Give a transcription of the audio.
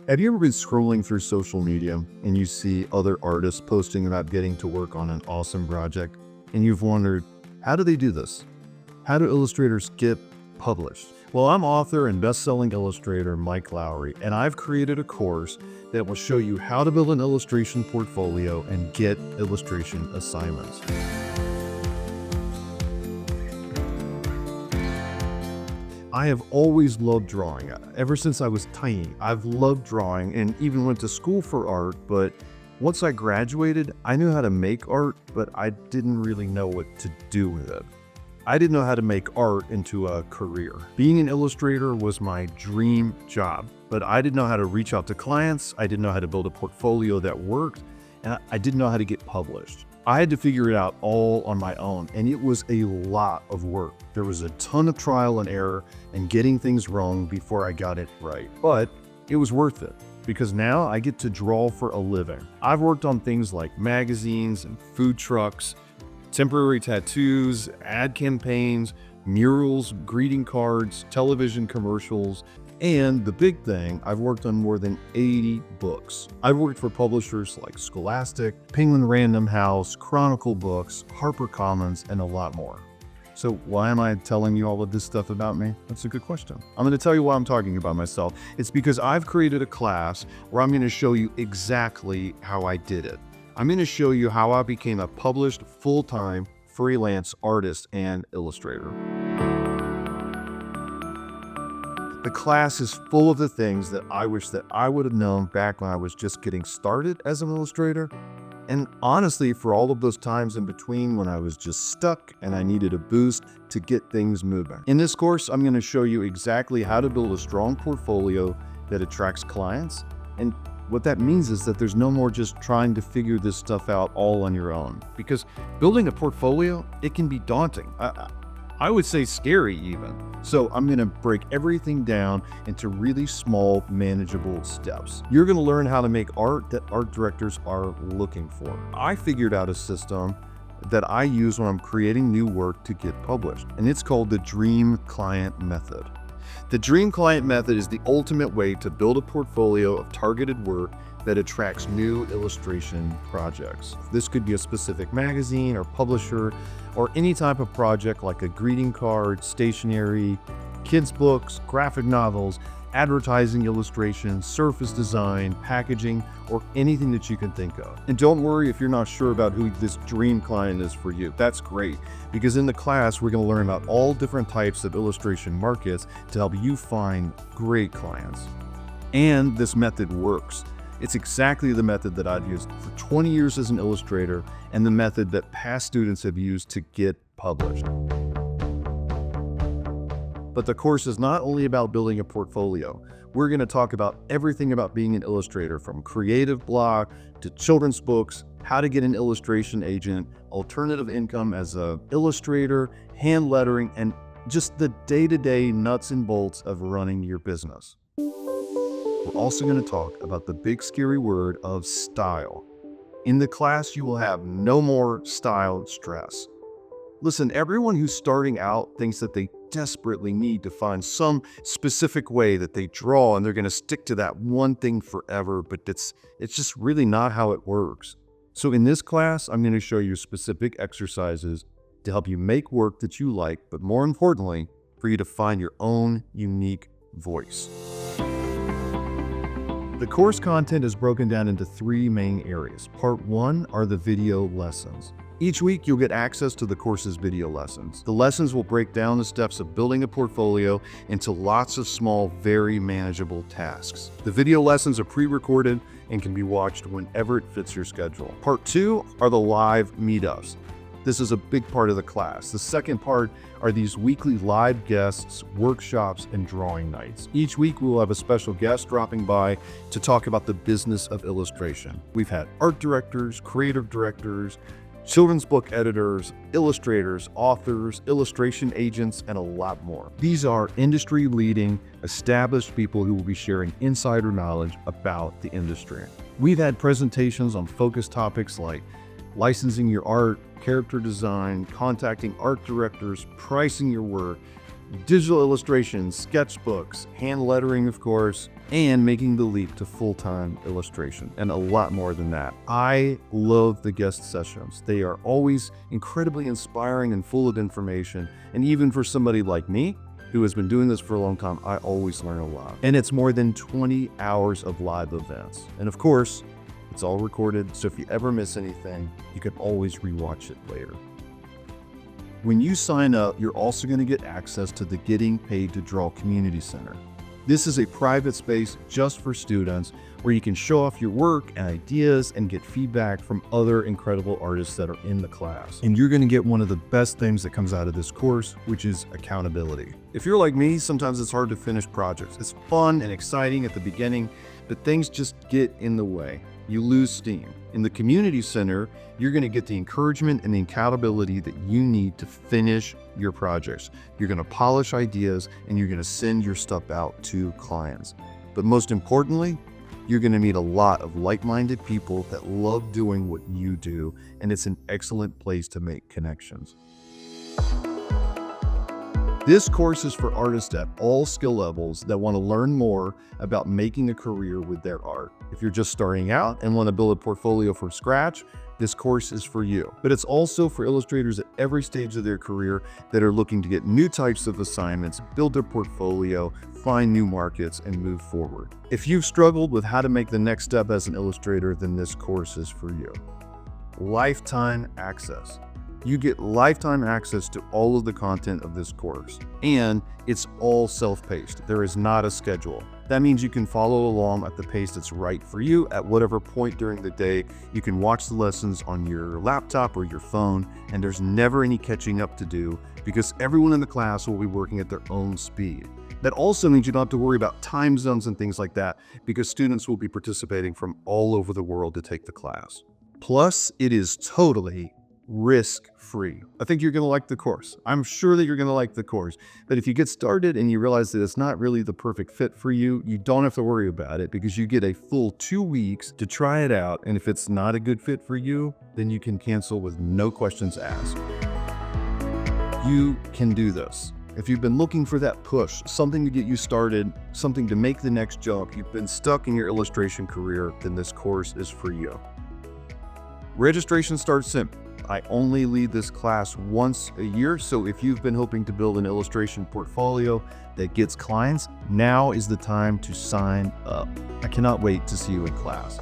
Have you ever been scrolling through social media and you see other artists posting about getting to work on an awesome project, and you've wondered, how do they do this? How do illustrators get published? Well, I'm author and best-selling illustrator Mike Lowery, and I've created a course that will show you how to build an illustration portfolio and get illustration assignments. I have always loved drawing. Ever since I was tiny, I've loved drawing and even went to school for art, but once I graduated, I knew how to make art, but I didn't really know what to do with it. I didn't know how to make art into a career. Being an illustrator was my dream job, but I didn't know how to reach out to clients, I didn't know how to build a portfolio that worked, and I didn't know how to get published. I had to figure it out all on my own, and it was a lot of work. There was a ton of trial and error and getting things wrong before I got it right. But it was worth it, because now I get to draw for a living. I've worked on things like magazines and food trucks, temporary tattoos, ad campaigns, murals, greeting cards, television commercials, and the big thing, I've worked on more than 80 books. I've worked for publishers like Scholastic, Penguin Random House, Chronicle Books, HarperCollins, and a lot more. So why am I telling you all of this stuff about me? That's a good question. I'm going to tell you why I'm talking about myself. It's because I've created a class where I'm going to show you exactly how I did it. I'm going to show you how I became a published full-time freelance artist and illustrator. The class is full of the things that I wish that I would have known back when I was just getting started as an illustrator. And honestly, for all of those times in between when I was just stuck and I needed a boost to get things moving. In this course, I'm going to show you exactly how to build a strong portfolio that attracts clients. And what that means is that there's no more just trying to figure this stuff out all on your own. Because building a portfolio, it can be daunting. I would say scary even. So I'm going to break everything down into really small, manageable steps. You're going to learn how to make art that art directors are looking for. I figured out a system that I use when I'm creating new work to get published, and it's called the Dream Client Method. The Dream Client Method is the ultimate way to build a portfolio of targeted work that attracts new illustration projects. This could be a specific magazine or publisher, or any type of project like a greeting card, stationery, kids' books, graphic novels, advertising illustrations, surface design, packaging, or anything that you can think of. And don't worry if you're not sure about who this dream client is for you. That's great, because in the class, we're going to learn about all different types of illustration markets to help you find great clients. And this method works. It's exactly the method that I've used for 20 years as an illustrator and the method that past students have used to get published. But the course is not only about building a portfolio. We're going to talk about everything about being an illustrator, from creative block to children's books, how to get an illustration agent, alternative income as an illustrator, hand lettering, and just the day-to-day nuts and bolts of running your business. We're also going to talk about the big scary word of style. In the class, you will have no more style stress. Listen, everyone who's starting out thinks that they desperately need to find some specific way that they draw, and they're going to stick to that one thing forever, but it's just really not how it works. So in this class, I'm going to show you specific exercises to help you make work that you like, but more importantly, for you to find your own unique voice. The course content is broken down into 3 main areas. Part 1 are the video lessons. Each week, you'll get access to the course's video lessons. The lessons will break down the steps of building a portfolio into lots of small, very manageable tasks. The video lessons are pre-recorded and can be watched whenever it fits your schedule. Part 2 are the live meetups. This is a big part of the class. The second part are these weekly live guests, workshops, and drawing nights. Each week we will have a special guest dropping by to talk about the business of illustration. We've had art directors, creative directors, children's book editors, illustrators, authors, illustration agents, and a lot more. These are industry-leading, established people who will be sharing insider knowledge about the industry. We've had presentations on focused topics like licensing your art, character design, contacting art directors, pricing your work, digital illustrations, sketchbooks, hand lettering, of course, and making the leap to full-time illustration, and a lot more than that. I love the guest sessions. They are always incredibly inspiring and full of information, and even for somebody like me, who has been doing this for a long time, I always learn a lot. And it's more than 20 hours of live events. And of course, it's all recorded, so if you ever miss anything, you can always rewatch it later. When you sign up, you're also going to get access to the Getting Paid to Draw Community Center. This is a private space just for students where you can show off your work and ideas and get feedback from other incredible artists that are in the class. And you're going to get one of the best things that comes out of this course, which is accountability. If you're like me, sometimes it's hard to finish projects. It's fun and exciting at the beginning, but things just get in the way. You lose steam. In the community center, you're going to get the encouragement and the accountability that you need to finish your projects. You're going to polish ideas and you're going to send your stuff out to clients. But most importantly, you're going to meet a lot of like-minded people that love doing what you do, and it's an excellent place to make connections. This course is for artists at all skill levels that want to learn more about making a career with their art. If you're just starting out and want to build a portfolio from scratch, this course is for you. But it's also for illustrators at every stage of their career that are looking to get new types of assignments, build their portfolio, find new markets, and move forward. If you've struggled with how to make the next step as an illustrator, then this course is for you. Lifetime access. You get lifetime access to all of the content of this course, and it's all self-paced. There is not a schedule. That means you can follow along at the pace that's right for you at whatever point during the day. You can watch the lessons on your laptop or your phone, and there's never any catching up to do because everyone in the class will be working at their own speed. That also means you don't have to worry about time zones and things like that because students will be participating from all over the world to take the class. Plus, it is totally risk-free. I think you're going to like the course. I'm sure that you're going to like the course. But if you get started and you realize that it's not really the perfect fit for you, you don't have to worry about it because you get a full 2 weeks to try it out. And if it's not a good fit for you, then you can cancel with no questions asked. You can do this. If you've been looking for that push, something to get you started, something to make the next jump, you've been stuck in your illustration career, then this course is for you. Registration starts simple. I only lead this class once a year, so if you've been hoping to build an illustration portfolio that gets clients, now is the time to sign up. I cannot wait to see you in class.